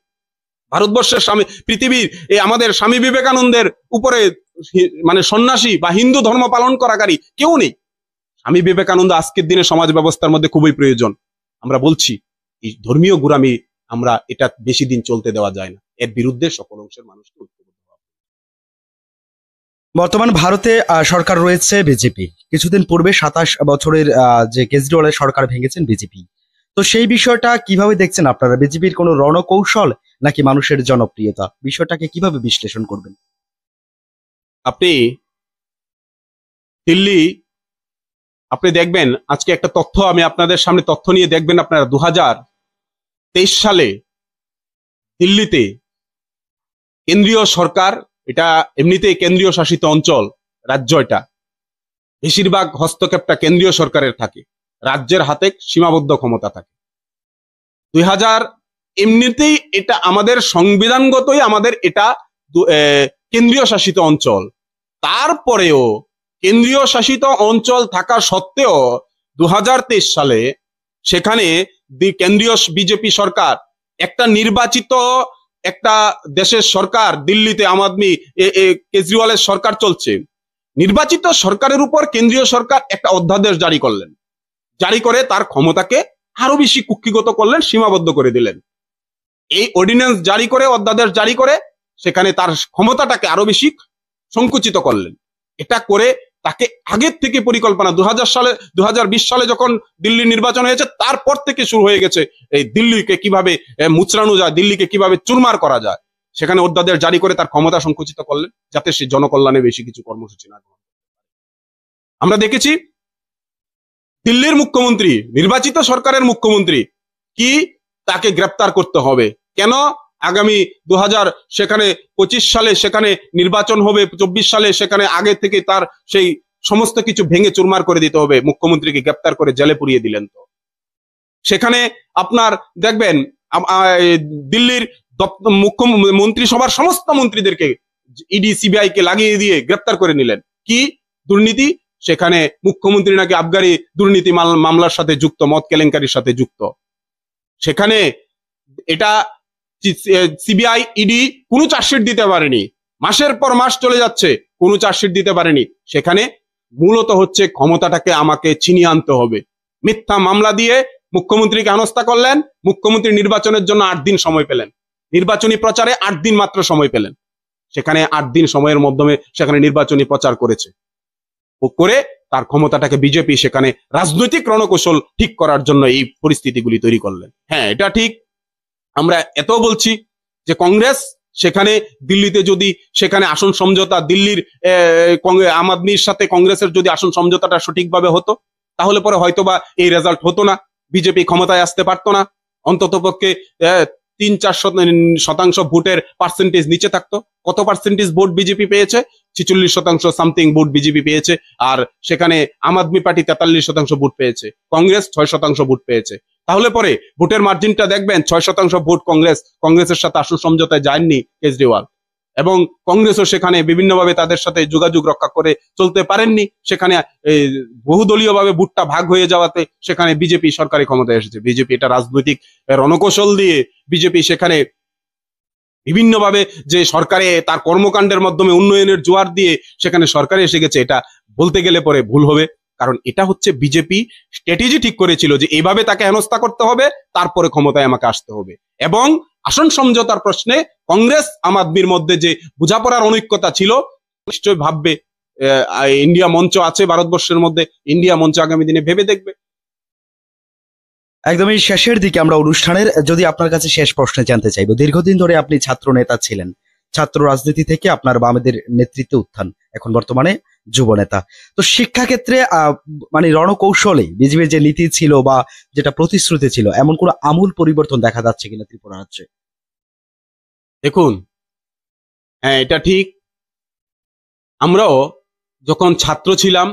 ভারতবর্ষের পৃথিবীর আমাদের স্বামী বিবেকানন্দের উপরে মানে সন্ন্যাসী বা হিন্দু ধর্ম পালন করাকারী কেউ নেই। স্বামী বিবেকানন্দ আজকের দিনে সমাজ ব্যবস্থার মধ্যে খুবই প্রয়োজন। আমরা বলছি এই ধর্মীয় গোড়ামি আমরা এটা বেশি দিন চলতে দেওয়া যায় না, এর বিরুদ্ধে সকল অংশের মানুষকে ঐক্যবদ্ধ হওয়া। বর্তমান ভারতে সরকার রয়েছে বিজেপি। কিছুদিন পূর্বে 27 বছরের যে কেজরিওয়ালের সরকার ভেঙেছেন বিজেপি। তো সেই বিষয়টা কিভাবে দেখছেন আপনারা? বিজেপির কোনো রণকৌশল নাকি মানুষের জনপ্রিয়তা? বিষয়টাকে কিভাবে বিশ্লেষণ করবেন? আপনি দিল্লি, আপনি দেখবেন আজকে একটা তথ্য আমি আপনাদের সামনে তথ্য নিয়ে দেখবেন আপনারা, 2023 সালে দিল্লিতে কেন্দ্রীয় সরকার, এটা এমনিতেই কেন্দ্রীয় শাসিত অঞ্চল, রাজ্য, এটা বেশিরভাগ হস্তক্ষেপটা কেন্দ্রীয় সরকারের থাকে, রাজ্যের হাতে সীমাবদ্ধ ক্ষমতা থাকে। 2000 এমনিতেই এটা আমাদের সংবিধানগতই আমাদের এটা কেন্দ্রীয় শাসিত অঞ্চল। তারপরেও কেন্দ্রীয় শাসিত অঞ্চল থাকা সত্ত্বেও 2023 সালে সেখানে কেন্দ্রীয় বিজেপি সরকার, একটা নির্বাচিত একটা দেশের সরকার, দিল্লিতে আম আদমি কেজরিওয়ালের সরকার চলছে, নির্বাচিত সরকারের উপর কেন্দ্রীয় সরকার একটা অধ্যাদেশ জারি করলেন, জারি করে তার ক্ষমতাকে আরো বেশি কুক্ষিগত করলেন, সীমাবদ্ধ করে দিলেন। এই অর্ডিন্যান্স জারি করে, অধ্যাদেশ জারি করে সেখানে তার ক্ষমতাটাকে আরো বেশি সংকুচিত করলেন। এটা করে তাকে আগের থেকে পরিকল্পনা 2020 সালে যখন দিল্লি নির্বাচন হয়েছে তারপর থেকে শুরু হয়ে গেছে এই দিল্লিকে কিভাবে মুচড়ানো যায়, দিল্লিকে কিভাবে চুরমার করা যায়, সেখানে অধ্যাদেশ জারি করে তার ক্ষমতা সংকুচিত করলেন যাতে সে জনকল্যাণে বেশি কিছু কর্মসূচি না গ্রহণ করতে পারে। আমরা দেখেছি দিল্লির মুখ্যমন্ত্রী, নির্বাচিত সরকারের মুখ্যমন্ত্রী, কি তাকে গ্রেপ্তার করতে হবে কেন? আগামী 2025 সালে সেখানে নির্বাচন হবে, 24 সালে সেখানে আগে থেকে তার সেই সমস্ত কিছু ভেঙে চুরমার করে দিতে হবে। মুখ্যমন্ত্রীকে গ্রেপ্তার করে জেলে পুরিয়ে দিলেন। তো সেখানে আপনার দেখবেন দিল্লির মন্ত্রিসভার সমস্ত মন্ত্রীদেরকে ইডি সিবিআই কে লাগিয়ে দিয়ে গ্রেপ্তার করে নিলেন। কি দুর্নীতি, সেখানে মুখ্যমন্ত্রী নাকি আবগারি দুর্নীতি মামলার সাথে যুক্ত, মদ কেলেঙ্কারির সাথে যুক্ত। সেখানে এটা সিবিআই ইডি কোনো চার্জশিট দিতে পারেনি, মাসের পর মাস চলে যাচ্ছে, কোনো চার্জশিট দিতে পারেনি। সেখানে মূলত হচ্ছে ক্ষমতাটাকে আমাকে ছিনিয়ে আনতে হবে। মিথ্যা মামলা দিয়ে মুখ্যমন্ত্রীকে হেনস্থা করলেন, মুখ্যমন্ত্রী নির্বাচনের জন্য 8 দিন সময় পেলেন, নির্বাচনী প্রচারে 8 দিন মাত্র সময় পেলেন। সেখানে 8 দিন সময়ের মাধ্যমে সেখানে নির্বাচনী প্রচার করেছে, ও করে তার ক্ষমতাটাকে বিজেপি সেখানে রাজনৈতিক রণকৌশল ঠিক করার জন্য এই পরিস্থিতিগুলি তৈরি করলেন। হ্যাঁ, এটা ঠিক। আমরা এত বলছি যে কংগ্রেস সেখানে দিল্লিতে যদি সেখানে আসন সমঝোতা, দিল্লির আম আদমির সাথে কংগ্রেসের যদি আসন সমঝোতাটা সঠিকভাবে হতো, তাহলে পরে হয়তোবা এই রেজাল্ট হতো না, বিজেপি ক্ষমতায় আসতে পারতো না, অন্তত পক্ষে 3-4% ভোটের পার্সেন্টেজ নিচে থাকতো। কত পার্সেন্টেজ ভোট বিজেপি পেয়েছে? 46% সামথিং ভোট বিজেপি পেয়েছে, আর সেখানে আম আদমি পার্টি 43% ভোট পেয়েছে, কংগ্রেস 6% ভোট পেয়েছে। তাহলে পরে ভোটের মার্জিনটা দেখবেন, 6% ভোট কংগ্রেসের সাথে আসন সমঝোতায় যায়নি কেজরিওয়াল, এবং কংগ্রেসও সেখানে বিভিন্নভাবে তাদের সাথে যোগাযোগ রক্ষা করে চলতে পারেননি। সেখানে বহুদলীয় ভাবে ভোটটা ভাগ হয়ে যাওয়াতে সেখানে বিজেপি সরকারি ক্ষমতায় এসেছে। বিজেপি এটা রাজনৈতিক রণকৌশল দিয়ে বিজেপি সেখানে বিভিন্নভাবে যে সরকারে তার কর্মকাণ্ডের মাধ্যমে উন্নয়নের জোয়ার দিয়ে সেখানে সরকারে এসে গেছে, এটা বলতে গেলে পরে ভুল হবে। কারণ এটা হচ্ছে বিজেপি স্ট্র্যাটেজি ঠিক করেছিল যে এইভাবে তাকে হেনস্থা করতে হবে, তারপরে ক্ষমতায় আমাকে আসতে হবে। এবং আসন সমঝোতার প্রশ্নে কংগ্রেস আম আদমির মধ্যে যে বোঝাপড়ার অনৈক্যতা ছিল, নিশ্চয়ই ভাববে, ইন্ডিয়া মঞ্চ আছে ভারতবর্ষের মধ্যে, ইন্ডিয়া মঞ্চ আগামী দিনে ভেবে দেখবে। একদমই শেষের দিকে আমরা অনুষ্ঠানের, যদি আপনার কাছে শেষ প্রশ্নে জানতে চাইবো, দীর্ঘদিন ধরে আপনি ছাত্র নেতা ছিলেন, ছাত্র রাজনীতি থেকে আপনার বামেদের নেতৃত্বে উত্থান, এখন বর্তমানে যুব নেতা। তো শিক্ষাক্ষেত্রে মানে রণকৌশলে বিজেপির যে নীতি ছিল বা যেটা প্রতিশ্রুতি ছিল, এমন কোনো আমূল পরিবর্তন দেখা যাচ্ছে কিনা ত্রিপুরা রাজ্যে? দেখুন, হ্যাঁ এটা ঠিক। আমরাও যখন ছাত্র ছিলাম,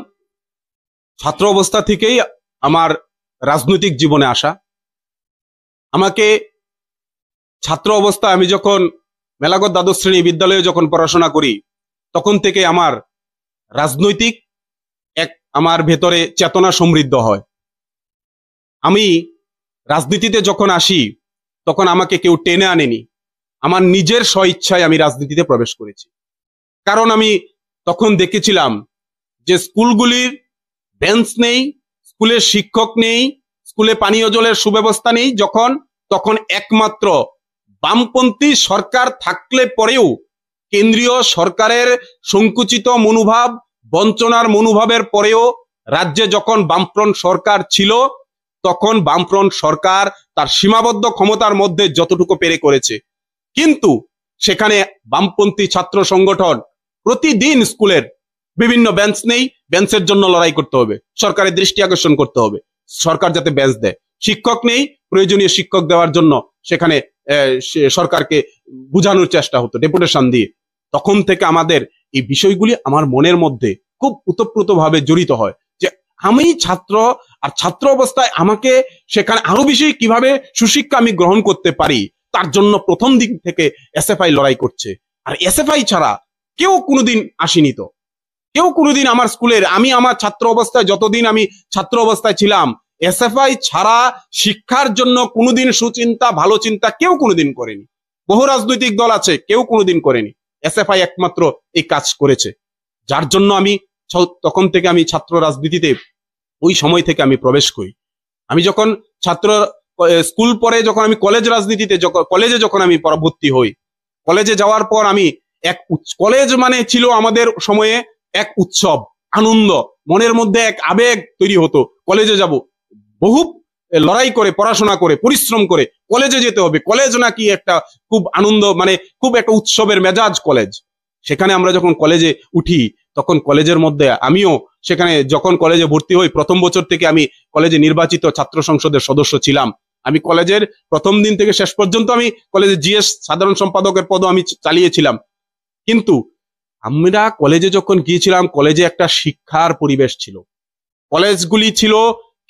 ছাত্র অবস্থা থেকেই আমার রাজনৈতিক জীবনে আসা। আমাকে ছাত্র অবস্থায় আমি যখন মেলাগত দ্বাদশ শ্রেণী বিদ্যালয়ে যখন পড়াশোনা করি, তখন থেকে আমার রাজনৈতিক আমার ভেতরে চেতনা সমৃদ্ধ হয়। আমি রাজনীতিতে যখন আসি তখন আমাকে কেউ টেনে আনেনি, আমার নিজের স্বইচ্ছায় আমি রাজনীতিতে প্রবেশ করেছি। কারণ আমি তখন দেখেছিলাম যে স্কুলগুলির বেঞ্চ নেই, স্কুলের শিক্ষক নেই, স্কুলে পানীয় জলের সুব্যবস্থা নেই, তখন একমাত্র বামপন্থী সরকার থাকলে পরেও কেন্দ্রীয় সরকারের সংকুচিত মনোভাব, বঞ্চনার মনোভাবের পরেও রাজ্যে যখন বামফ্রন্ট সরকার ছিল, তখন বামফ্রন্ট সরকার তার সীমাবদ্ধ ক্ষমতার মধ্যে যতটুকু পেরে করেছে। কিন্তু সেখানে বামপন্থী ছাত্র সংগঠন প্রতিদিন স্কুলের বিভিন্ন বেঞ্চ নেই, বেঞ্চের জন্য লড়াই করতে হবে, সরকারের দৃষ্টি আকর্ষণ করতে হবে, সরকার যাতে বেঞ্চ দেয়। শিক্ষক নেই, প্রয়োজনীয় শিক্ষক দেওয়ার জন্য সেখানে সরকারকে বুঝানোর চেষ্টা হতো ডেপুটেশন দিয়ে। তখন থেকে আমাদের এই বিষয়গুলি আমার মনের মধ্যে খুব ওতপ্রোতভাবে জড়িত হয় যে আমি ছাত্র, আর ছাত্র অবস্থায় আমাকে সেখানে আরো বেশি কিভাবে সুশিক্ষা আমি গ্রহণ করতে পারি, তার জন্য প্রথম দিক থেকে এসএফআই লড়াই করছে। আর এসএফআই ছাড়া কেউ কোনোদিন আসেনি। তো কেউ কোনোদিন আমার স্কুলের, আমি আমার ছাত্র অবস্থায় যতদিন আমি ছাত্র অবস্থায় ছিলাম, এসএফআই ছাড়া শিক্ষার জন্য কোনোদিন সুচিন্তা, ভালো চিন্তা কেউ কোনোদিন করেনি। বহু রাজনৈতিক দল আছে, কেউ কোনোদিন করেনি, এসএফআই একমাত্র এই কাজ করেছে। যার জন্য আমি তখন থেকে আমি ছাত্র রাজনীতিতে ওই সময় থেকে আমি প্রবেশ করি। আমি যখন ছাত্র স্কুল পরে যখন আমি কলেজ রাজনীতিতে কলেজে যখন আমি ভর্তি হই, কলেজে যাওয়ার পর আমি কলেজ মানে ছিল আমাদের সময়ে এক উৎসব, আনন্দ, মনের মধ্যে এক আবেগ তৈরি হতো। কলেজে যাব, বহু লড়াই করে, পড়াশোনা করে, পরিশ্রম করে কলেজে যেতে হবে। কলেজ নাকি একটা খুব আনন্দ, মানে খুব একটা উৎসবের মেজাজ কলেজ। সেখানে আমরা যখন কলেজে উঠি, তখন কলেজের মধ্যে আমিও সেখানে যখন কলেজে ভর্তি হই, প্রথম বছর থেকে আমি কলেজে নির্বাচিত ছাত্র সংসদের সদস্য ছিলাম। আমি কলেজের প্রথম দিন থেকে শেষ পর্যন্ত আমি কলেজে জিএস সাধারণ সম্পাদকের পদও আমি চালিয়েছিলাম। কিন্তু আমরা কলেজে যখন গিয়েছিলাম, কলেজে একটা শিক্ষার পরিবেশ ছিল, কলেজগুলি ছিল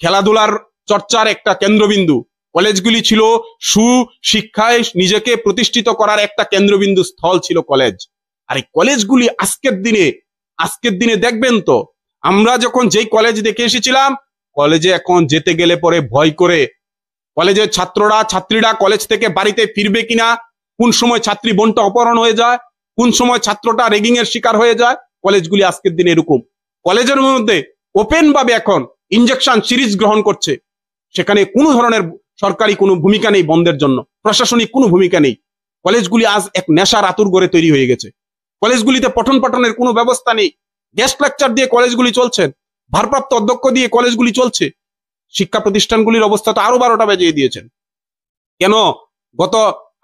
খেলাধুলার চর্চার একটা কেন্দ্রবিন্দু, কলেজগুলি ছিল সুশিক্ষায় নিজেকে প্রতিষ্ঠিত করার একটা কেন্দ্রবিন্দু স্থল ছিল কলেজ। আর এই কলেজগুলি আজকের দিনে আজকের দিনে দেখবেন তো, আমরা যখন যেই কলেজ দেখে এসেছিলাম, কলেজে এখন যেতে গেলে পরে ভয় করে, কলেজের ছাত্রীরা কলেজ থেকে বাড়িতে ফিরবে কিনা, কোন সময় ছাত্রী বোনটা অপহরণ হয়ে যায়, কোন সময় ছাত্রটা রেগিং এর শিকার হয়ে যায়। কলেজগুলি আজকের দিনে এরকম, কলেজের মধ্যে ওপেন ভাবে এখন ইনজেকশন সিরিজ গ্রহণ করছে, সেখানে কোনো ধরনের সরকারি কোনো ভূমিকা নেই বন্ধের জন্য, প্রশাসনিক কোনো ভূমিকা নেই। কলেজগুলি আজ এক নেশার আতুর গড়ে তৈরি হয়ে গেছে। কলেজগুলিতে পঠন পাঠনের কোনো ব্যবস্থা নেই, গেস্ট লেকচার দিয়ে কলেজগুলি চলছে, ভারপ্রাপ্ত অধ্যক্ষ দিয়ে কলেজগুলি চলছে। শিক্ষা প্রতিষ্ঠানগুলির অবস্থা তো আরো 12টা বাজিয়ে দিয়েছেন। কেন গত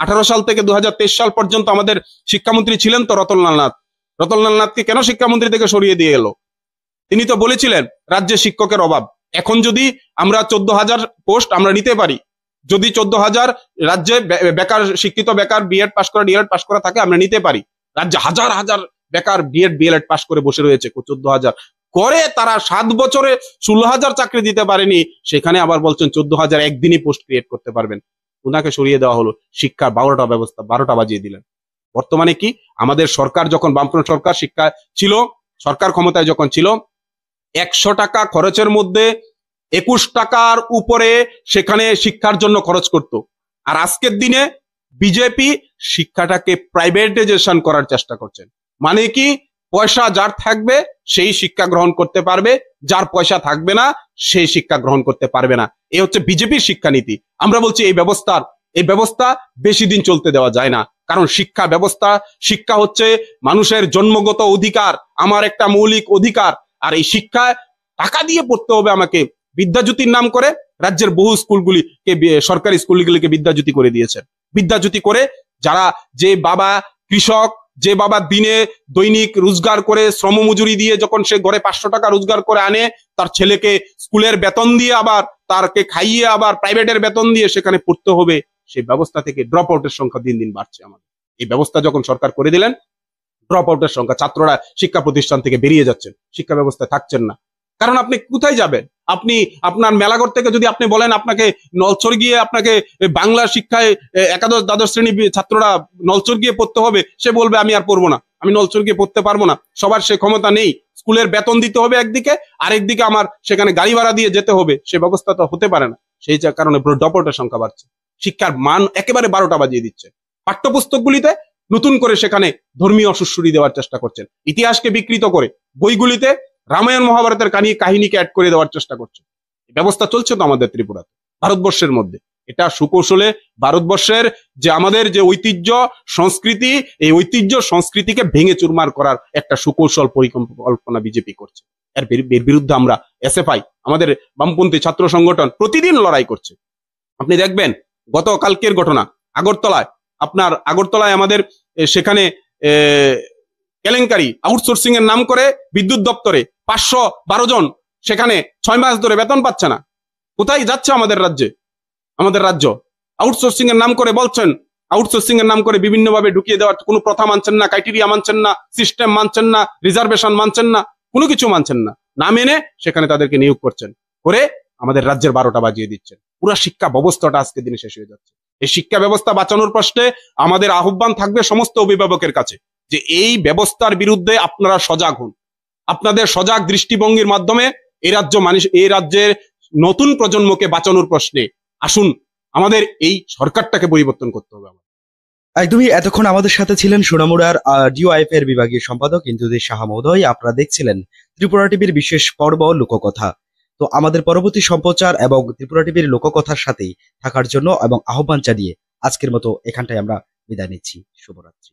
18 সাল থেকে 2023 সাল পর্যন্ত আমাদের শিক্ষামন্ত্রী ছিলেন তো রতনলাল নাথকে কেন শিক্ষামন্ত্রী থেকে সরিয়ে দিয়ে এলো? তিনি তো বলেছিলেন রাজ্যে শিক্ষকের অভাব। এখন যদি আমরা 14,000 পোস্ট আমরা নিতে পারি, যদি 14,000 রাজ্যে বেকার শিক্ষিত বেকার বিএড পাস করা ডিএলএড পাস করা থাকে আমরা নিতে পারি। রাজ্যে হাজার হাজার বেকার বিএড ডিএলএড পাস করে বসে রয়েছে, 14,000 করে তারা 7 বছরে 16,000 চাকরি দিতে পারেনি, সেখানে আবার বলছেন 14,000 একদিনই পোস্ট ক্রিয়েট করতে পারবেন। ওনাকে সরিয়ে দেওয়া হলো, শিক্ষার 12টা ব্যবস্থা 12টা বাজিয়ে দিলেন। বর্তমানে কি আমাদের সরকার যখন বামফ্রন্ট সরকার শিক্ষা ছিল, সরকার ক্ষমতায় যখন ছিল, 100 টাকা খরচের মধ্যে 21 টাকার উপরে সেখানে শিক্ষার জন্য খরচ করত। আর আজকের দিনে বিজেপি শিক্ষাটাকে প্রাইভেটাইজেশন করার চেষ্টা করছেন। মানে কি, পয়সা যার থাকবে সেই শিক্ষা গ্রহণ করতে পারবে, যার পয়সা থাকবে না সেই শিক্ষা গ্রহণ করতে পারবে না। এই হচ্ছে বিজেপির শিক্ষানীতি। আমরা বলছি এই ব্যবস্থা বেশি দিন চলতে দেওয়া যায় না। কারণ শিক্ষা হচ্ছে মানুষের জন্মগত অধিকার, আমার একটা মৌলিক অধিকার। আর এই শিক্ষায় টাকা দিয়ে পড়তে হবে আমাকে। বিদ্যাজ্যোতির নাম করে রাজ্যের বহু স্কুলগুলিকে, সরকারি স্কুলগুলিকে বিদ্যাজ্যোতি করে দিয়েছেন। বিদ্যাজ্যোতি করে যারা, যে বাবা কৃষক, যে বাবা দিনে দৈনিক রোজগার করে শ্রম মজুরি দিয়ে যখন সে ঘরে 500 টাকা রোজগার করে আনে, তার ছেলেকে স্কুলের বেতন দিয়ে আবার তারকে খাইয়ে আবার প্রাইভেটের বেতন দিয়ে সেখানে পড়তে হবে, সেই ব্যবস্থা থেকে ড্রপ আউটের সংখ্যা দিন দিন বাড়ছে। আমাদের এই ব্যবস্থা যখন সরকার করে দিলেন, ড্রপ আউটের সংখ্যা, ছাত্ররা শিক্ষা প্রতিষ্ঠান থেকে বেরিয়ে যাচ্ছেন, শিক্ষা ব্যবস্থায় থাকছেন না। কারণ আপনি কোথায় যাবেন? আপনি আপনার মেলাঘর থেকে যদি আপনি বলেন আপনাকে নলছর গিয়ে আপনাকে বাংলা শিক্ষায় একাদশ দ্বাদশ শ্রেণী ছাত্ররা নলছর গিয়ে পড়তে হবে, সে বলবে আমি আর পড়বো না, আমি নলছর গিয়ে পড়তে পারবো না। সবার সে ক্ষমতা নেই, স্কুলের বেতন দিতে হবে একদিকে, আরেকদিকে আমার সেখানে গাড়ি ভাড়া দিয়ে যেতে হবে, সে ব্যবস্থা তো হতে পারে না। সেই কারণে ড্রপ আউটের সংখ্যা বাড়ছে, শিক্ষার মান একেবারে 12টা বাজিয়ে দিচ্ছে। পাঠ্যপুস্তকগুলিতে নতুন করে সেখানে ধর্মীয় সুশ্রুতি দেওয়ার চেষ্টা করছেন, ইতিহাসকে বিকৃত করে বইগুলিতে রামায়ণ মহাভারতের কাহিনীকে অ্যাড করে দেওয়ার চেষ্টা করছে। ব্যবস্থা চলছে তো আমাদের ত্রিপুরাতে, ভারতবর্ষের মধ্যে। এটা সুকৌশলে ভারতবর্ষের যে আমাদের যে ঐতিহ্য সংস্কৃতি, এই ঐতিহ্য সংস্কৃতিকে ভেঙে চুরমার করার একটা সুকৌশল পরিকল্পনা বিজেপি করছে। এর বিরুদ্ধে আমরা এসএফআই, আমাদের বামপন্থী ছাত্র সংগঠন প্রতিদিন লড়াই করছে। আপনি দেখবেন গতকালকের ঘটনা, আগরতলায় আমাদের সেখানে কেলেঙ্কারি, আউটসোর্সিং এর নাম করে বিদ্যুৎ দপ্তরে 512 জন সেখানে 6 মাস ধরে বেতন পাচ্ছে না। কোথায় যাচ্ছে আমাদের রাজ্য? আউটসোর্সিং এর নাম করে বলছেন, আউটসোর্সিং এর নাম করে বিভিন্ন ভাবে ঢুকিয়ে দেওয়ার কোনো প্রথা মানছেন না, ক্রাইটেরিয়া মানছেন না, সিস্টেম মানছেন না, রিজার্ভেশন মানছেন না, কোনো কিছু মানছেন না। না মেনে সেখানে তাদেরকে নিয়োগ করছেন, করে আমাদের রাজ্যের 12টা বাজিয়ে দিচ্ছেন। পুরো শিক্ষা ব্যবস্থাটা আজকে দিনে শেষ হয়ে যাচ্ছে। এই শিক্ষা ব্যবস্থা বাঁচানোর প্রশ্নে আমাদের আহ্বান থাকবে সমস্ত অভিভাবকের কাছে, যে এই ব্যবস্থার বিরুদ্ধে আপনারা সজাগ হন। আপনাদের সজাগ দৃষ্টিভঙ্গির মাধ্যমে এই রাজ্যের নতুন প্রজন্মকে বাঁচানোর প্রশ্নে আসুন, আমাদের এই সরকারটাকে পরিবর্তন করতে হবে। একদমই। এতক্ষণ আমাদের সাথে ছিলেন সোনামুড়ার ডিওআইএফ এর বিভাগীয় সম্পাদক ইন্দ্রজিৎ সাহা মহোদয়। আপনারা দেখছিলেন ত্রিপুরা টিভির বিশেষ পর্ব লোককথা। তো আমাদের পরবর্তী সম্প্রচার এবং ত্রিপুরা টিভির লোককথার সাথেই থাকার জন্য এবং আহ্বান জানিয়ে আজকের মতো এখানটায় আমরা বিদায় নিচ্ছি। শুভরাত্রি।